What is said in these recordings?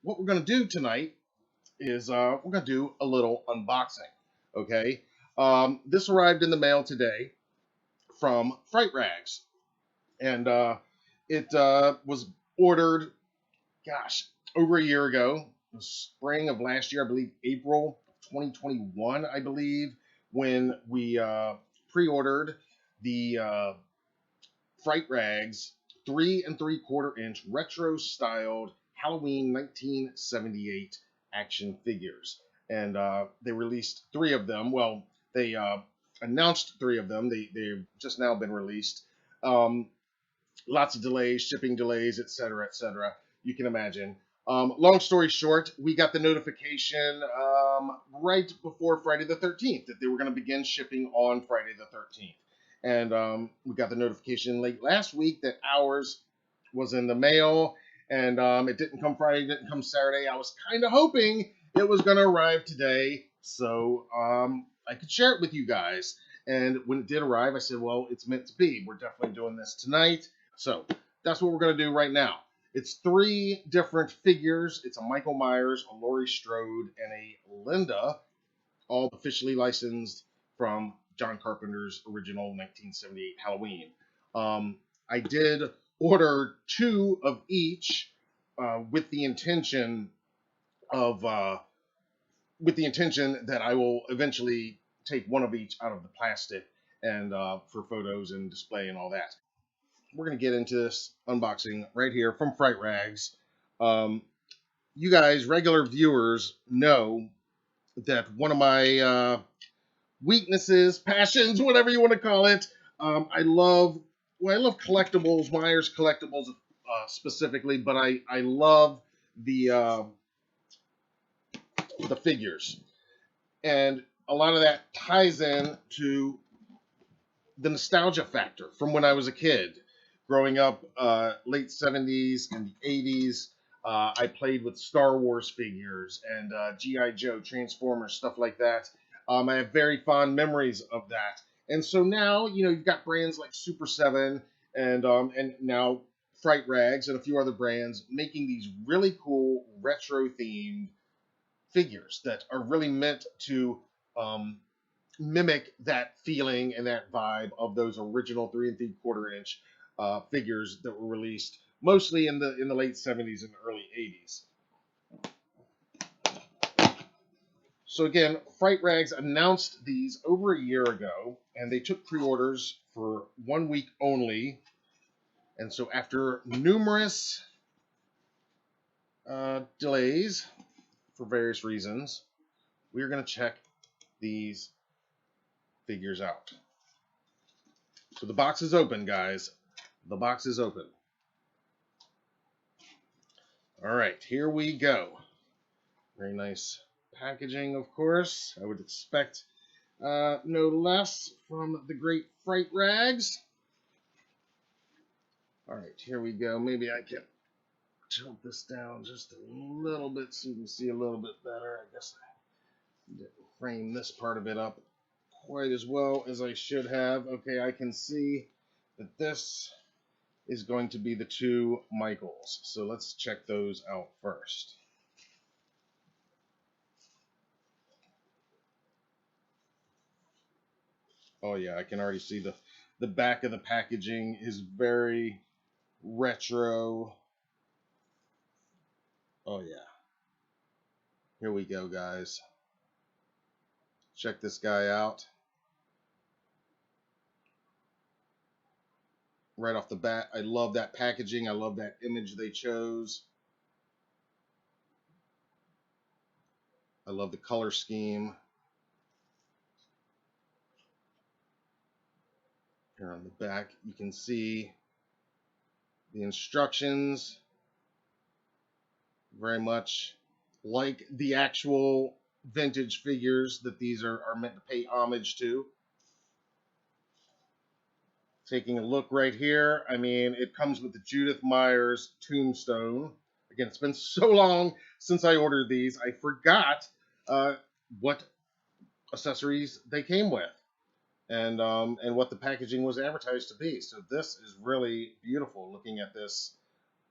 what we're going to do tonight is we're going to do a little unboxing. Okay. This arrived in the mail today from Fright, and it was ordered, gosh, over a year ago, the spring of last year, I believe April 2021, I believe, when we pre-ordered the Fright 3 3/4 inch retro styled Halloween 1978 action figures. And they released three of them. Well, they announced three of them. They've just now been released. Lots of delays, shipping delays, etc., etc. You can imagine. Long story short, we got the notification right before Friday the 13th that they were going to begin shipping on Friday the 13th. And we got the notification late last week that ours was in the mail, and it didn't come Friday, didn't come Saturday. I was kind of hoping it was going to arrive today, so I could share it with you guys. And when it did arrive, I said, well, it's meant to be. We're definitely doing this tonight. So that's what we're going to do right now. It's three different figures. It's a Michael Myers, a Laurie Strode, and a Lynda, all officially licensed from John Carpenter's original 1978 Halloween. I did order two of each with the intention of that I will eventually take one of each out of the plastic and for photos and display and all that. We're going to get into this unboxing right here from Fright Rags. You guys, regular viewers, know that one of my weaknesses, passions, whatever you want to call it, I love collectibles, Myers collectibles specifically, but I love the figures, and a lot of that ties in to the nostalgia factor from when I was a kid. Growing up, late 70s and the 80s, I played with Star Wars figures and G.I. Joe, Transformers, stuff like that. I have very fond memories of that. And so now, you've got brands like Super 7 and now Fright Rags and a few other brands making these really cool retro-themed figures that are really meant to mimic that feeling and that vibe of those original 3 3/4 inch figures that were released mostly in the late 70s and early 80s. So again, Fright Rags announced these over a year ago, and they took pre-orders for 1 week only. And so after numerous delays for various reasons, we're going to check these figures out. So the box is open, guys. The box is open. All right, here we go. Very nice packaging, of course. I would expect no less from the great Fright Rags. All right, here we go. Maybe I can tilt this down just a little bit so you can see a little bit better. I guess I didn't frame this part of it up quite as well as I should have. Okay, I can see that this is going to be the two Michaels. So let's check those out first. Oh yeah, I can already see the back of the packaging is very retro. Oh yeah. Here we go, guys. Check this guy out. Right off the bat, I love that packaging. I love that image they chose. I love the color scheme. Here on the back, you can see the instructions. Very much like the actual vintage figures that these are meant to pay homage to. Taking a look right here, I mean, it comes with the Judith Myers tombstone. Again, it's been so long since I ordered these, I forgot what accessories they came with, and what the packaging was advertised to be. So this is really beautiful. Looking at this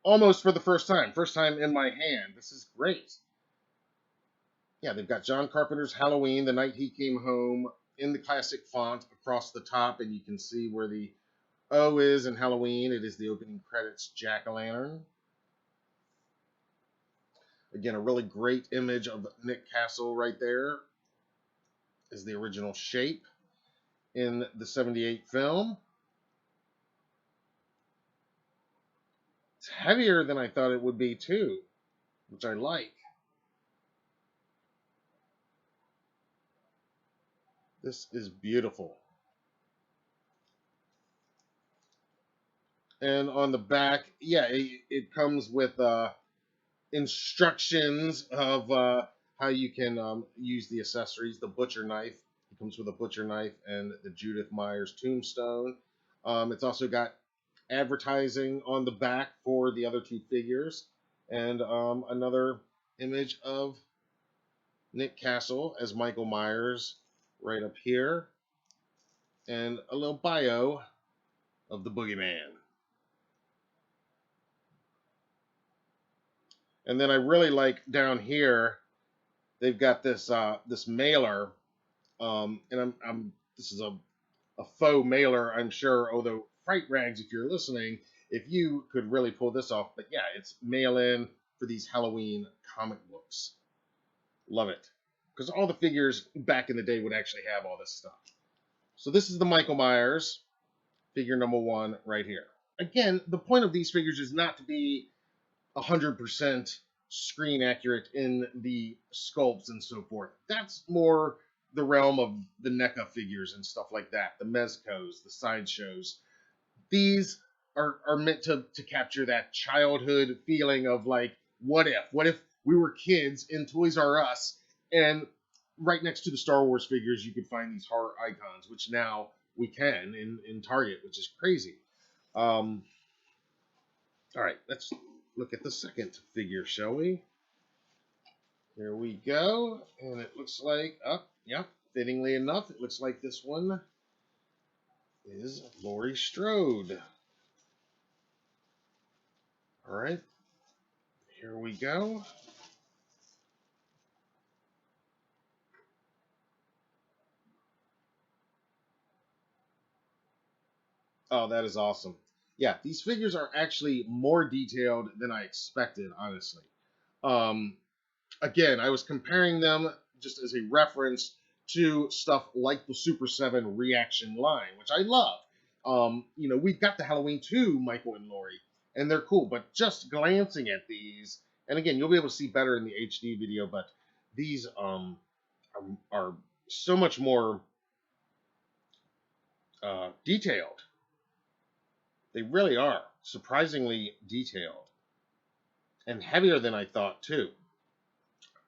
almost for the first time. First time in my hand. This is great. Yeah, they've got John Carpenter's Halloween, The Night He Came Home, in the classic font across the top, and you can see where the O is in Halloween. It is the opening credits jack-o'-lantern. Again, a really great image of Nick Castle right there is the original shape in the 78 film. It's heavier than I thought it would be too, which I like. This is beautiful. And on the back, yeah, it comes with instructions of how you can use the accessories. The butcher knife. It comes with a butcher knife and the Judith Myers tombstone. It's also got advertising on the back for the other two figures, and another image of Nick Castle as Michael Myers right up here, and a little bio of the Boogeyman. And then I really like down here, they've got this this mailer, and this is a faux mailer, I'm sure. Although Fright Rags, if you're listening, if you could really pull this off, but yeah, it's mail in for these Halloween comic books. Love it, because all the figures back in the day would actually have all this stuff. So this is the Michael Myers figure number 1 right here. Again, the point of these figures is not to be 100% screen accurate in the sculpts and so forth. That's more the realm of the NECA figures and stuff like that, the Mezcos, the sideshows. These are meant to capture that childhood feeling of like, what if? What if we were kids in Toys R Us, and right next to the Star Wars figures, you could find these horror icons, which now we can in Target, which is crazy. All right, let's look at the second figure, shall we? Here we go, and it looks like, yeah, fittingly enough, it looks like this one is Laurie Strode. All right, here we go. Oh, that is awesome. Yeah, these figures are actually more detailed than I expected, honestly. Um, Again, I was comparing them just as a reference to stuff like the Super 7 reaction line, which I love. We've got the Halloween 2 Michael and Laurie, and they're cool, but just glancing at these, and again, you'll be able to see better in the HD video, but these are so much more detailed. They really are surprisingly detailed and heavier than I thought, too.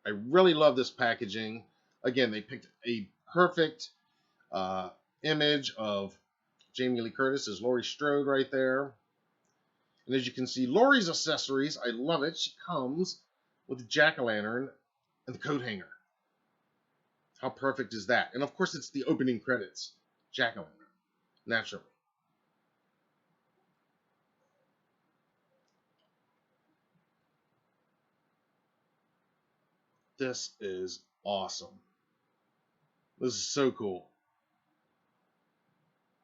I really love this packaging. Again, they picked a perfect image of Jamie Lee Curtis as Laurie Strode right there. And as you can see, Laurie's accessories, I love it. She comes with the jack-o'-lantern and the coat hanger. How perfect is that? And of course, it's the opening credits. Jack-o'-lantern, naturally. This is awesome. This is so cool.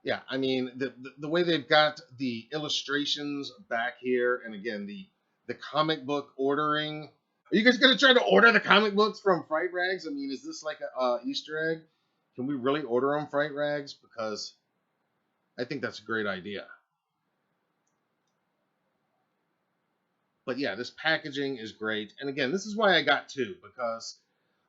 Yeah, I mean the way they've got the illustrations back here, and again the comic book ordering. Are you guys gonna try to order the comic books from Fright Rags? I mean, is this like a Easter egg? Can we really order them Fright Rags? Because I think that's a great idea. But yeah, this packaging is great, and again, this is why I got two, because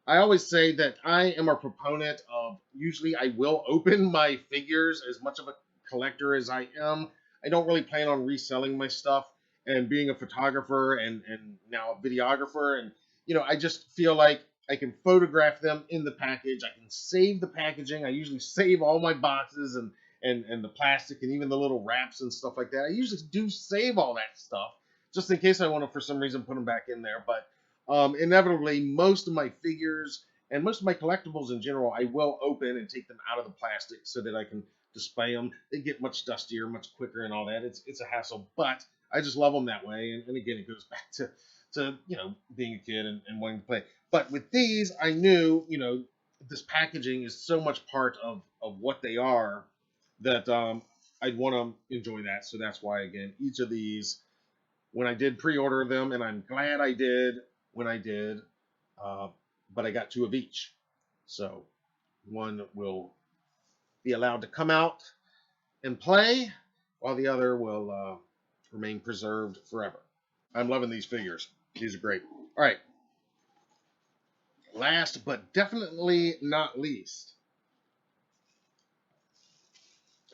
I always say that I am a proponent of, usually I will open my figures. As much of a collector as I am, I don't really plan on reselling my stuff, and being a photographer and now a videographer, and I just feel like I can photograph them in the package. I can save the packaging. I usually save all my boxes and the plastic and even the little wraps and stuff like that. I usually do save all that stuff just in case I want to, for some reason, put them back in there. But inevitably, most of my figures and most of my collectibles in general, I will open and take them out of the plastic so that I can display them. They get much dustier, much quicker, and all that. It's a hassle, but I just love them that way. And again, it goes back to being a kid and wanting to play. But with these, I knew this packaging is so much part of what they are that I'd want to enjoy that. So that's why, again, each of these, when I did pre-order them, and I'm glad I did when I did, but I got two of each. So one will be allowed to come out and play, while the other will remain preserved forever. I'm loving these figures. These are great. All right. Last but definitely not least,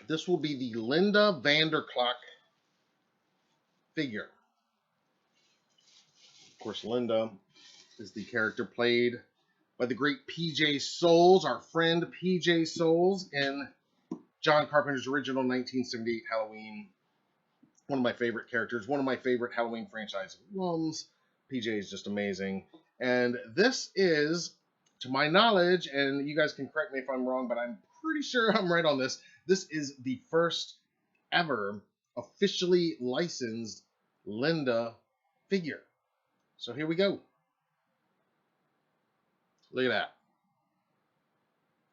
this will be the Lynda Vanderklok figure. Of course, Lynda is the character played by the great P.J. Soles, our friend P.J. Soles, in John Carpenter's original 1978 Halloween. One of my favorite characters, one of my favorite Halloween franchise alums. PJ is just amazing. And this is, to my knowledge, and you guys can correct me if I'm wrong, but I'm pretty sure I'm right on this. This is the first ever officially licensed Lynda figure. So here we go. Look at that.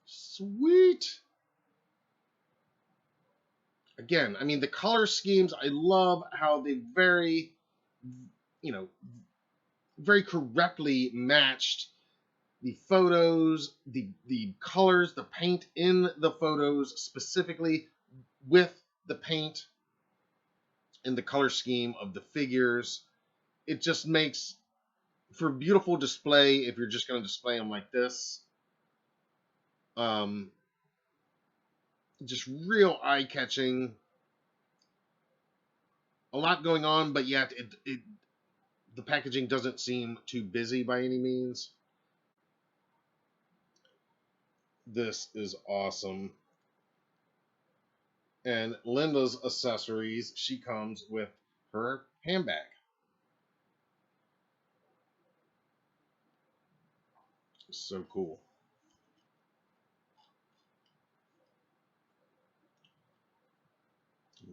Sweet. Again, I mean, the color schemes, I love how they very correctly matched the photos, the colors, the paint in the photos specifically with the paint and the color scheme of the figures. It just makes for beautiful display if you're just going to display them like this. Just real eye-catching. A lot going on, but yet the packaging doesn't seem too busy by any means. This is awesome. And Lynda's accessories, she comes with her handbag. So cool.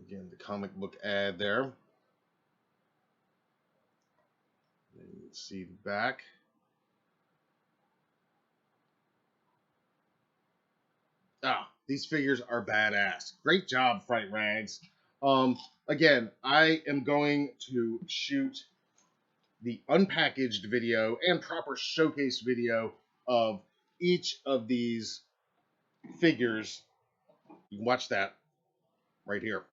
Again, the comic book ad there. And you can see the back. These figures are badass. Great job, Fright Rags. Again, I am going to shoot the unpackaged video and proper showcase video of each of these figures. You can watch that right here.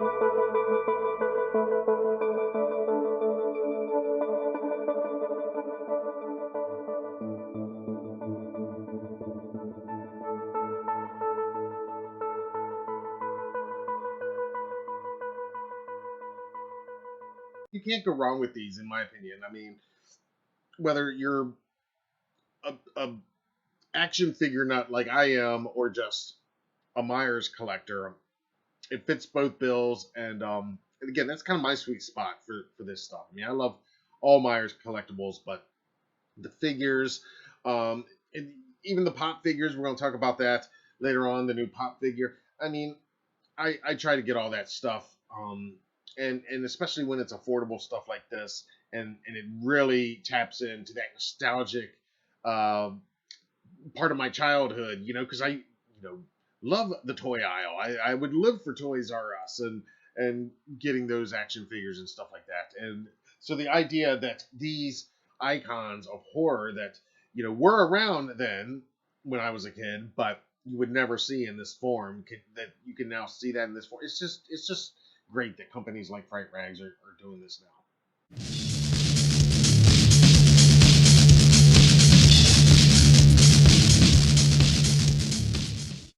You can't go wrong with these, in my opinion. I mean, whether you're a action figure nut like I am, or just a Myers collector, it fits both bills. And again, that's kind of my sweet spot for this stuff. I mean, I love all Myers collectibles, but the figures, um, and even the pop figures, we're going to talk about that later on. The new pop figure. I mean, I try to get all that stuff, and especially when it's affordable stuff like this, and it really taps into that nostalgic uh, part of my childhood, because I love the toy aisle. I would live for Toys R Us and getting those action figures and stuff like that. And so the idea that these icons of horror that were around then when I was a kid, but you would never see in this form, that you can now see that in this form. It's just great that companies like Fright Rags are doing this now.